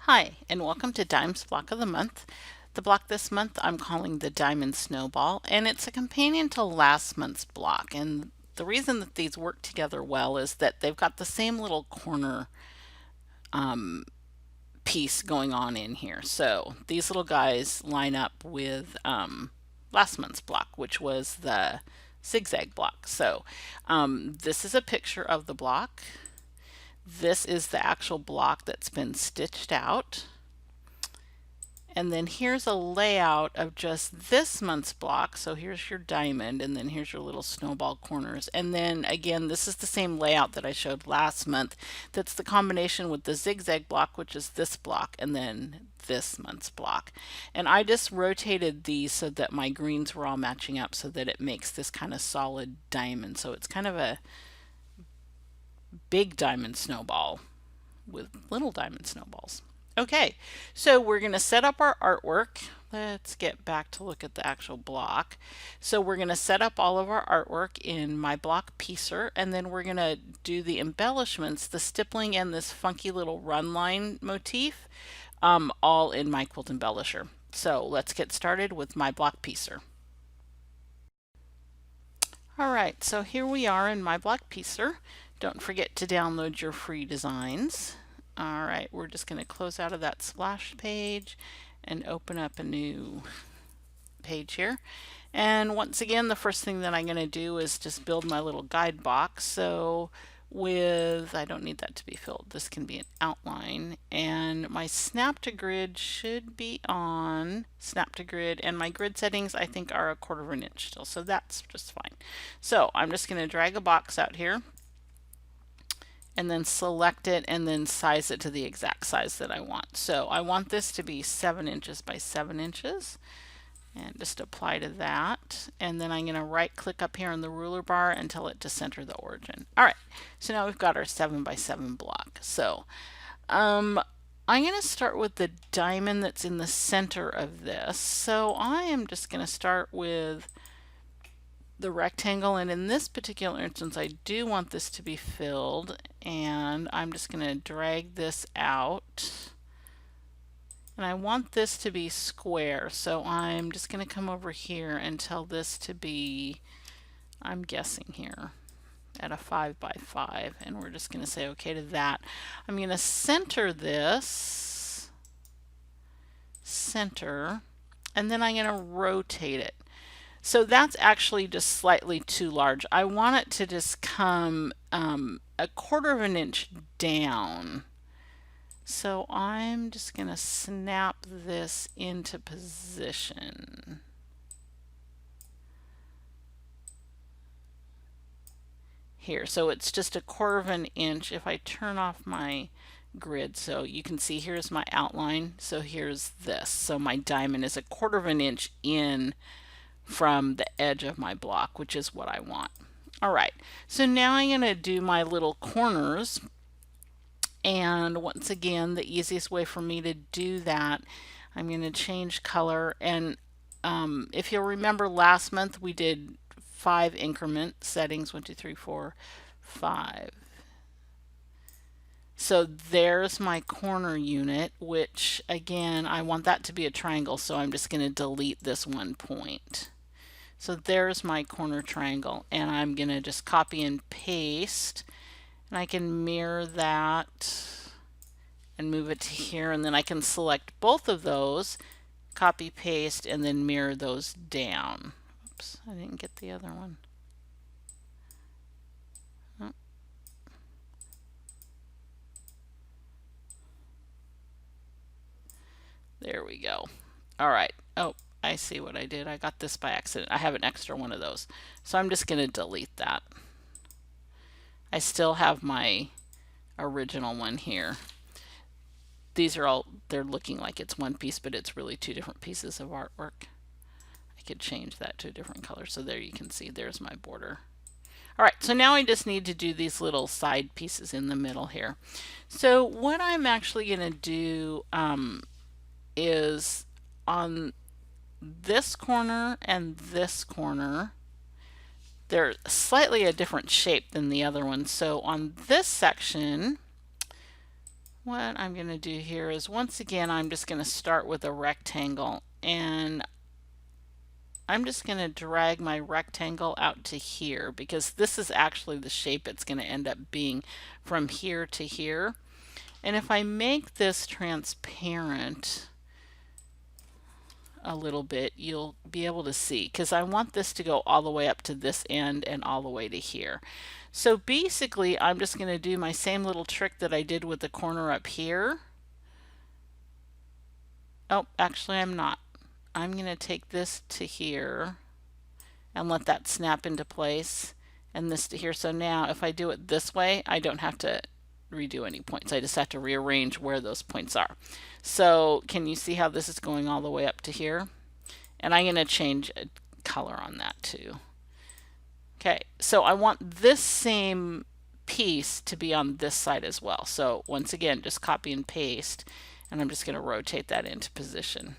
Hi, and welcome to Dime's Block of the Month. The block this month I'm calling the Diamond Snowball, and it's a companion to last month's block. And the reason that these work together well is that they've got the same little corner piece going on in here. So these little guys line up with last month's block, which was the zigzag block. So this is a picture of the block. This is the actual block that's been stitched out. And then here's a layout of just this month's block. So here's your diamond, and then here's your little snowball corners. And then again, this is the same layout that I showed last month. That's the combination with the zigzag block, which is this block, and then this month's block. And I just rotated these so that my greens were all matching up so that it makes this kind of solid diamond. So it's kind of a big diamond snowball with little diamond snowballs. Okay, so we're going to set up our artwork. Let's get back to look at the actual block. So we're going to set up all of our artwork in my block piecer, and then we're going to do the embellishments, the stippling, and this funky little run line motif, all in my quilt embellisher. So let's get started with my block piecer. All right, so here we are in my block piecer. Don't forget to download your free designs. All right, we're just going to close out of that splash page and open up a new page here. And once again, the first thing that I'm going to do is just build my little guide box. So I don't need that to be filled. This can be an outline. And my snap to grid should be on snap to grid. And my grid settings, I think, are 1/4 of an inch still. So that's just fine. So I'm just going to drag a box out here, and then select it and then size it to the exact size that I want. So I want this to be 7 inches by 7 inches, and just apply to that. And then I'm going to right click up here on the ruler bar and tell it to center the origin. All right, so now we've got our 7 by 7 block. So I'm going to start with the diamond that's in the center of this. So I am just going to start with the rectangle, and in this particular instance I do want this to be filled, and I'm just going to drag this out, and I want this to be square, so I'm just going to come over here and tell this to be, I'm guessing here, at a 5 by 5, and we're just going to say okay to that. I'm going to center this, and then I'm going to rotate it. So that's actually just slightly too large. I want it to just come 1/4 of an inch down. So I'm just going to snap this into position. Here, so it's just 1/4 of an inch. If I turn off my grid, so you can see here's my outline. So here's this. So my diamond is 1/4 of an inch in from the edge of my block, which is what I want. All right, so now I'm going to do my little corners, and once again, the easiest way for me to do that, I'm going to change color. And if you'll remember, last month we did 5 increment settings, 1 2 3 4 5. So there's my corner unit, which again I want that to be a triangle, so I'm just going to delete this one point. So there's my corner triangle, and I'm going to just copy and paste, and I can mirror that and move it to here, and then I can select both of those, copy paste, and then mirror those down. Oops, I didn't get the other one. Oh. There we go. All right. Oh, I see what I did. I got this by accident. I have an extra one of those. So I'm just going to delete that. I still have my original one here. These are all, they're looking like it's one piece, but it's really 2 different pieces of artwork. I could change that to a different color. So there you can see, there's my border. All right, so now I just need to do these little side pieces in the middle here. So what I'm actually going to do is on this corner and this corner, they're slightly a different shape than the other one. So on this section, what I'm going to do here is, once again, I'm just going to start with a rectangle, and I'm just going to drag my rectangle out to here because this is actually the shape it's going to end up being from here to here. And if I make this transparent a little bit, you'll be able to see, because I want this to go all the way up to this end and all the way to here. So basically, I'm just going to do my same little trick that I did with the corner up here. Oh, actually I'm not. I'm going to take this to here and let that snap into place, and this to here. So now if I do it this way, I don't have to redo any points. I just have to rearrange where those points are. So can you see how this is going all the way up to here? And I'm going to change a color on that too. Okay, so I want this same piece to be on this side as well. So once again, just copy and paste, and I'm just going to rotate that into position.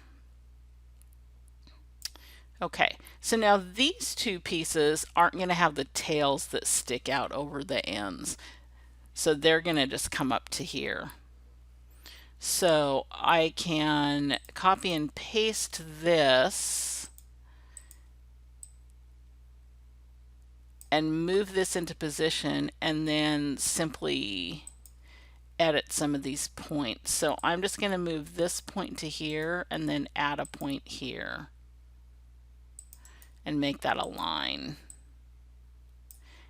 Okay, so now these two pieces aren't going to have the tails that stick out over the ends. So they're going to just come up to here. So I can copy and paste this and move this into position, and then simply edit some of these points. So I'm just going to move this point to here and then add a point here and make that a line.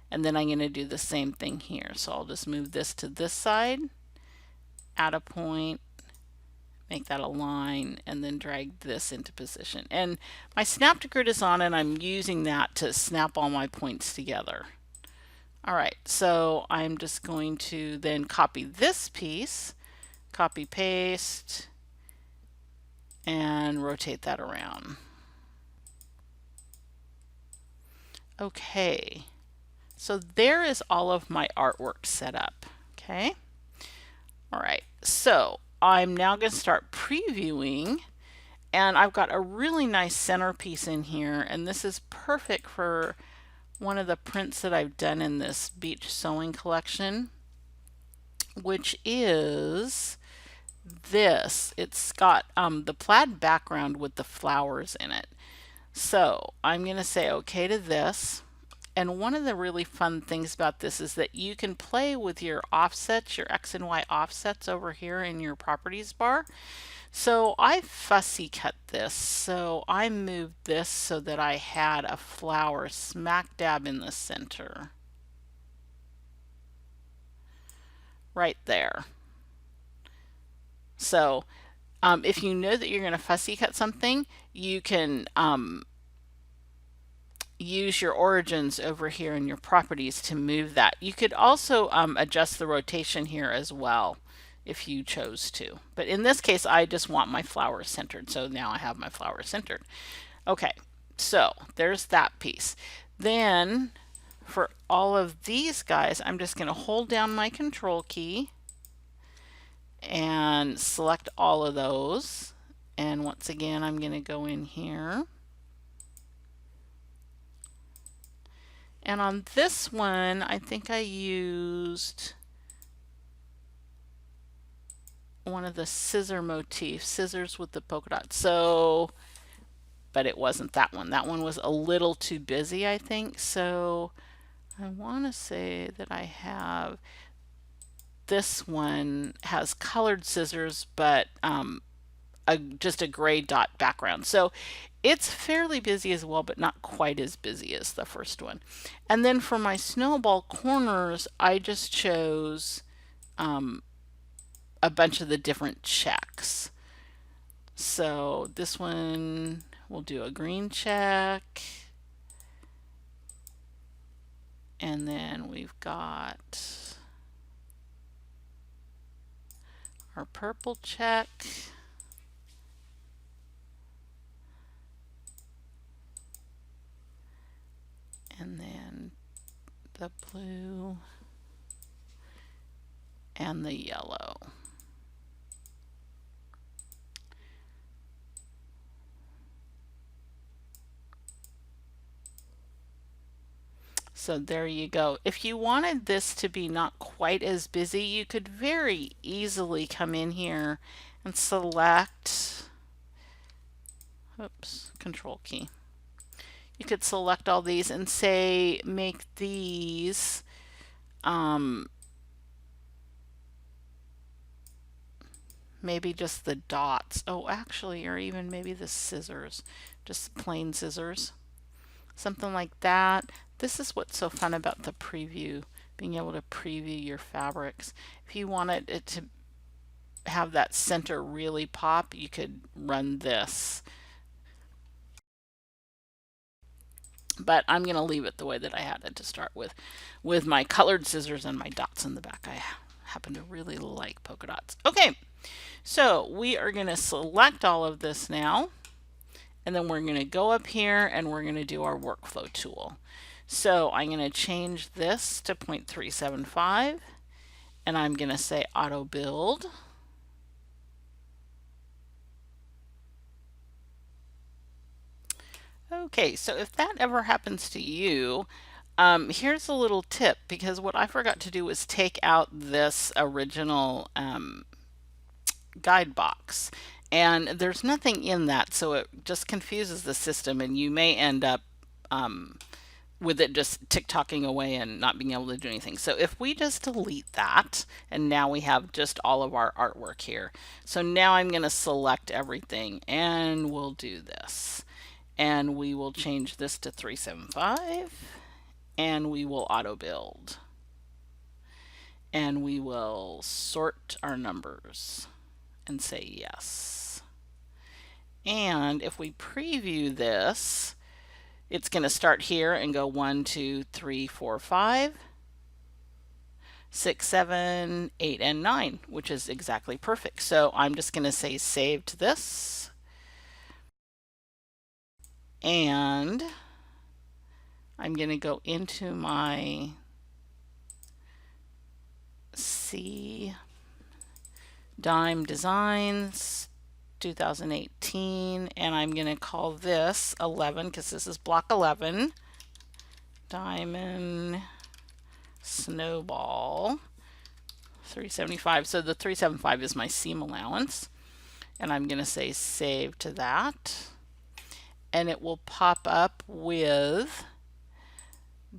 And then I'm going to do the same thing here. So I'll just move this to this side, add a point, make that a line, and then drag this into position. And my snap to grid is on, and I'm using that to snap all my points together. All right, so I'm just going to then copy this piece, copy paste, and rotate that around. Okay, so there is all of my artwork set up. Okay, all right, so I'm now going to start previewing, and I've got a really nice centerpiece in here, and this is perfect for one of the prints that I've done in this beach sewing collection, which is this. It's got the plaid background with the flowers in it. So I'm going to say okay to this. And one of the really fun things about this is that you can play with your offsets, your X and Y offsets over here in your properties bar. So I fussy cut this. So I moved this so that I had a flower smack dab in the center. Right there. So if you know that you're going to fussy cut something, you can use your origins over here in your properties to move that. You could also adjust the rotation here as well if you chose to. But in this case, I just want my flower centered. So now I have my flower centered. Okay, so there's that piece. Then for all of these guys, I'm just going to hold down my control key and select all of those. And once again, I'm going to go in here. And on this one, I think I used one of the scissor motifs, scissors with the polka dots. So, but it wasn't that one. That one was a little too busy, I think. So I want to say that I have, this one has colored scissors, but just a gray dot background. So it's fairly busy as well, but not quite as busy as the first one. And then for my snowball corners, I just chose a bunch of the different checks. So this one, we'll do a green check. And then we've got our purple check. And then the blue and the yellow. So there you go. If you wanted this to be not quite as busy, you could very easily come in here and select, oops, control key. You could select all these and say, make these maybe just the dots. Oh, actually, or even maybe the scissors, just plain scissors. Something like that. This is what's so fun about the preview, being able to preview your fabrics. If you wanted it to have that center really pop, you could run this. But I'm going to leave it the way that I had it to start with my colored scissors and my dots in the back. I happen to really like polka dots. Okay, so we are going to select all of this now. And then we're going to go up here and we're going to do our workflow tool. So I'm going to change this to 0.375 and I'm going to say auto build. Okay, so if that ever happens to you, here's a little tip, because what I forgot to do was take out this original guide box. And there's nothing in that, so it just confuses the system and you may end up with it just tick-tocking away and not being able to do anything. So if we just delete that, and now we have just all of our artwork here. So now I'm going to select everything and we'll do this. And we will change this to 375 and we will auto build. And we will sort our numbers and say yes. And if we preview this, it's going to start here and go 1, 2, 3, 4, 5, 6, 7, 8, and 9, which is exactly perfect. So I'm just going to say save to this. And I'm going to go into my Dime Designs 2018, and I'm going to call this 11 because this is block 11. Diamond Snowball 375. So the 375 is my seam allowance. And I'm going to say save to that. And it will pop up with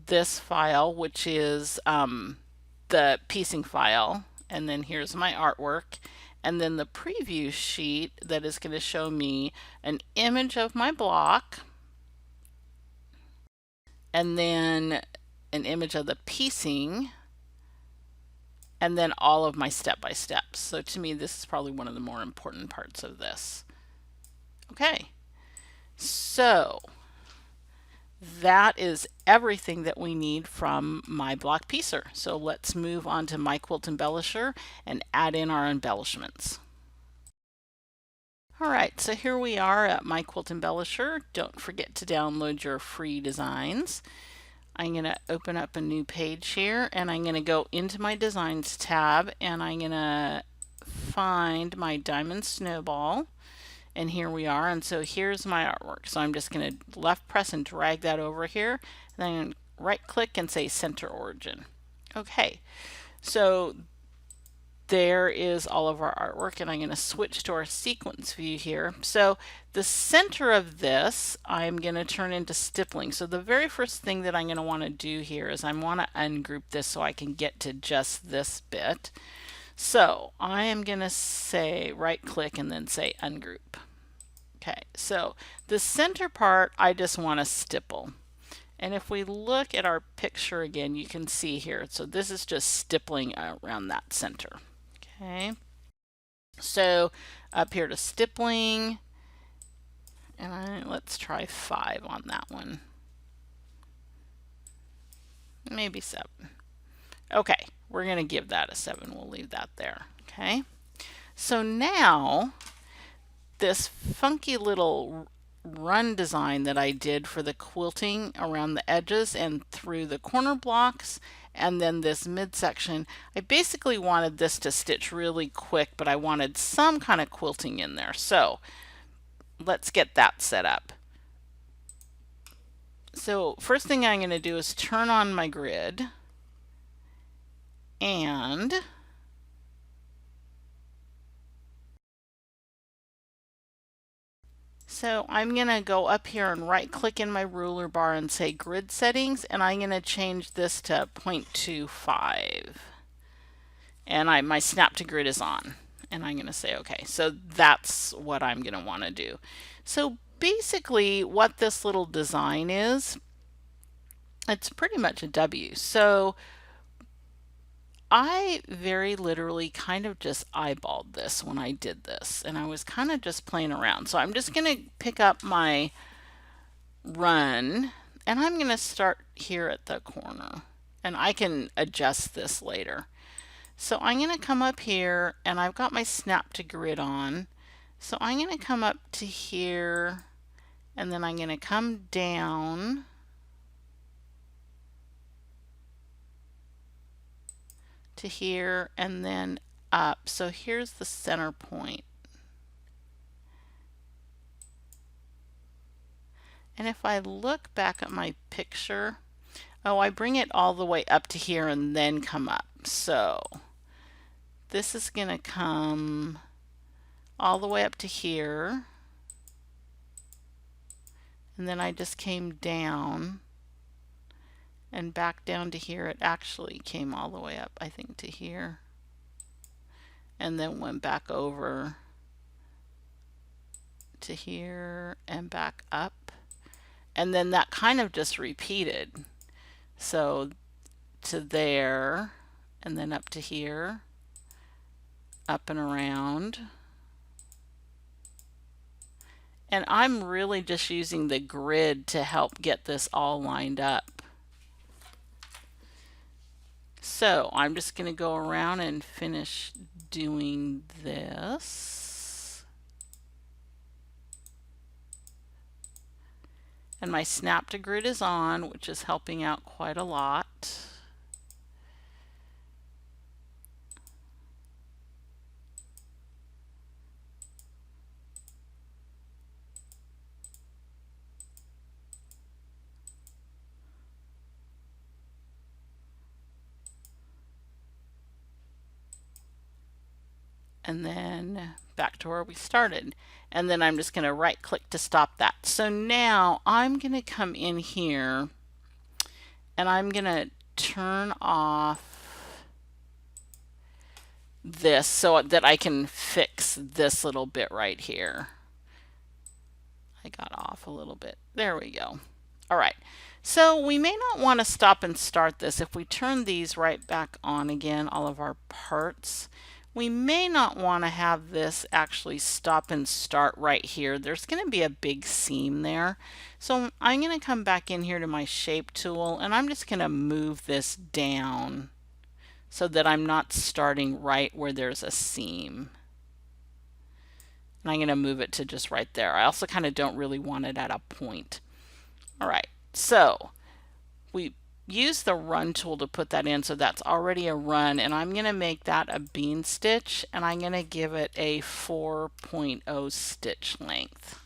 this file, which is the piecing file. And then here's my artwork. And then the preview sheet that is going to show me an image of my block. And then an image of the piecing. And then all of my step-by-steps. So to me, this is probably one of the more important parts of this. Okay. So that is everything that we need from my block piecer. So let's move on to my quilt embellisher and add in our embellishments. All right, so here we are at my quilt embellisher. Don't forget to download your free designs. I'm going to open up a new page here and I'm going to go into my designs tab and I'm going to find my diamond snowball. And here we are, and so here's my artwork. So I'm just going to left press and drag that over here, then right click and say center origin. Okay, so there is all of our artwork, and I'm going to switch to our sequence view here. So the center of this I'm going to turn into stippling. So the very first thing that I'm going to want to do here is I want to ungroup this so I can get to just this bit. So I am going to say right click and then say ungroup. Okay, so the center part I just want to stipple. And if we look at our picture again, you can see here. So this is just stippling around that center. Okay, so up here to stippling, and let's try 5 on that one. Maybe 7. Okay, we're going to give that a 7. We'll leave that there. Okay, so now this funky little run design that I did for the quilting around the edges and through the corner blocks and then this midsection, I basically wanted this to stitch really quick, but I wanted some kind of quilting in there. So let's get that set up. So first thing I'm going to do is turn on my grid, and so I'm going to go up here and right click in my ruler bar and say grid settings, and I'm going to change this to 0.25. And my snap to grid is on. And I'm going to say okay. So that's what I'm going to want to do. So basically what this little design is, it's pretty much a W. So I very literally kind of just eyeballed this when I did this, and I was kind of just playing around. So I'm just going to pick up my run, and I'm going to start here at the corner, and I can adjust this later. So I'm going to come up here, and I've got my snap to grid on. So I'm going to come up to here, and then I'm going to come down to here, and then up. So here's the center point. And if I look back at my picture, oh, I bring it all the way up to here and then come up. So this is going to come all the way up to here, and then I just came down and back down to here. It actually came all the way up, I think, to here, and then went back over to here and back up, and then that kind of just repeated. So to there, and then up to here, up and around. And I'm really just using the grid to help get this all lined up. So I'm just going to go around and finish doing this. And my snap to grid is on, which is helping out quite a lot. And then back to where we started. And then I'm just going to right click to stop that. So now I'm going to come in here and I'm going to turn off this so that I can fix this little bit right here. I got off a little bit. There we go. All right. So we may not want to stop and start this. If we turn these right back on again, all of our parts, we may not want to have this actually stop and start right here. There's going to be a big seam there. So I'm going to come back in here to my shape tool, and I'm just going to move this down so that I'm not starting right where there's a seam. And I'm going to move it to just right there. I also kind of don't really want it at a point. All right, so we use the run tool to put that in, so that's already a run, and I'm going to make that a bean stitch, and I'm going to give it a 4.0 stitch length.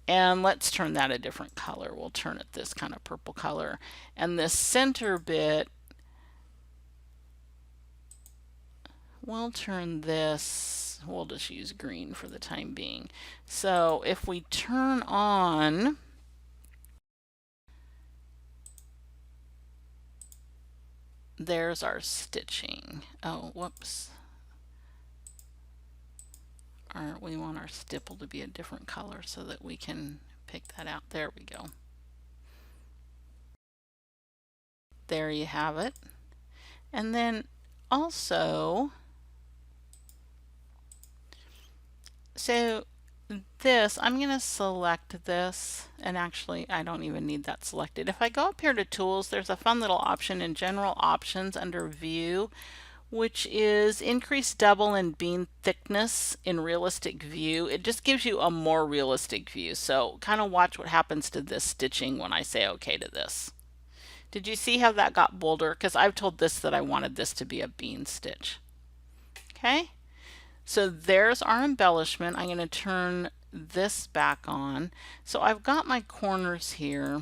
And let's turn that a different color. We'll turn it this kind of purple color. And the center bit, we'll turn this, we'll just use green for the time being. So if we turn on there's our stitching. Oh, whoops. We want our stipple to be a different color so that we can pick that out. There we go. There you have it. And then also, so this, I'm going to select this, and actually I don't even need that selected. If I go up here to tools, there's a fun little option in general options under view, which is increase double and bean thickness in realistic view. It just gives you a more realistic view. So kind of watch what happens to this stitching when I say okay to this. Did you see how that got bolder? Because I've told this that I wanted this to be a bean stitch. Okay, so there's our embellishment. I'm going to turn this back on. So I've got my corners here,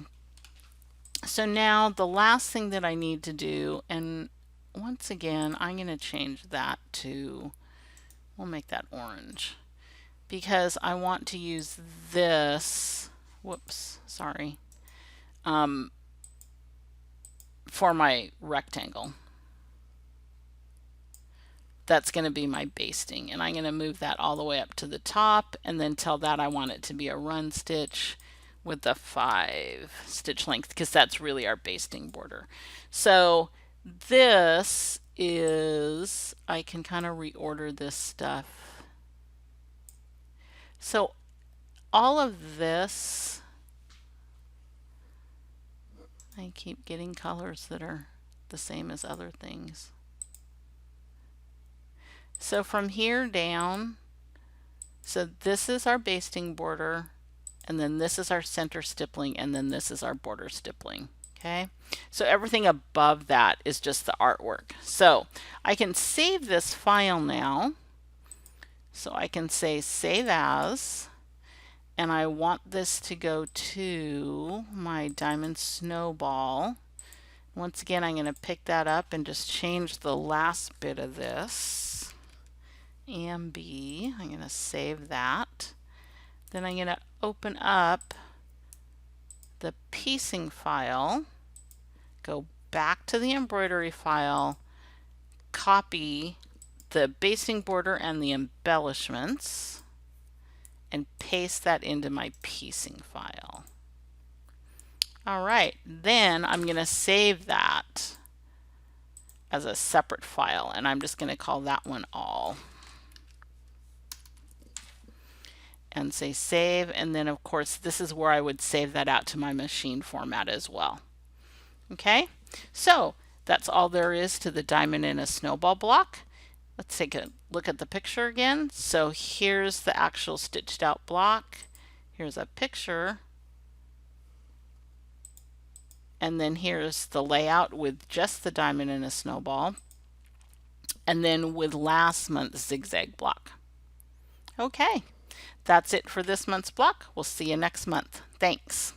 So now the last thing that I need to do, and once again, I'm going to change that to, we'll make that orange because I want to use this, whoops, sorry, for my rectangle. That's going to be my basting, and I'm going to move that all the way up to the top and then tell that I want it to be a run stitch with the 5 stitch length because that's really our basting border. So this is, I can kind of reorder this stuff. So all of this, I keep getting colors that are the same as other things. So from here down, so this is our basting border, and then this is our center stippling, and then this is our border stippling. Okay, so everything above that is just the artwork. So I can save this file now. So I can say save as, and I want this to go to my diamond snowball. Once again, I'm going to pick that up and just change the last bit of this. AMB, I'm going to save that. Then I'm going to open up the piecing file, go back to the embroidery file, copy the basting border and the embellishments, and paste that into my piecing file. All right, then I'm going to save that as a separate file, and I'm just going to call that one all. And say save, and then of course this is where I would save that out to my machine format as well. Okay, so that's all there is to the diamond in a snowball block. Let's take a look at the picture again. So here's the actual stitched out block. Here's a picture. And then here's the layout with just the diamond in a snowball. And then with last month's zigzag block. Okay. That's it for this month's block. We'll see you next month. Thanks.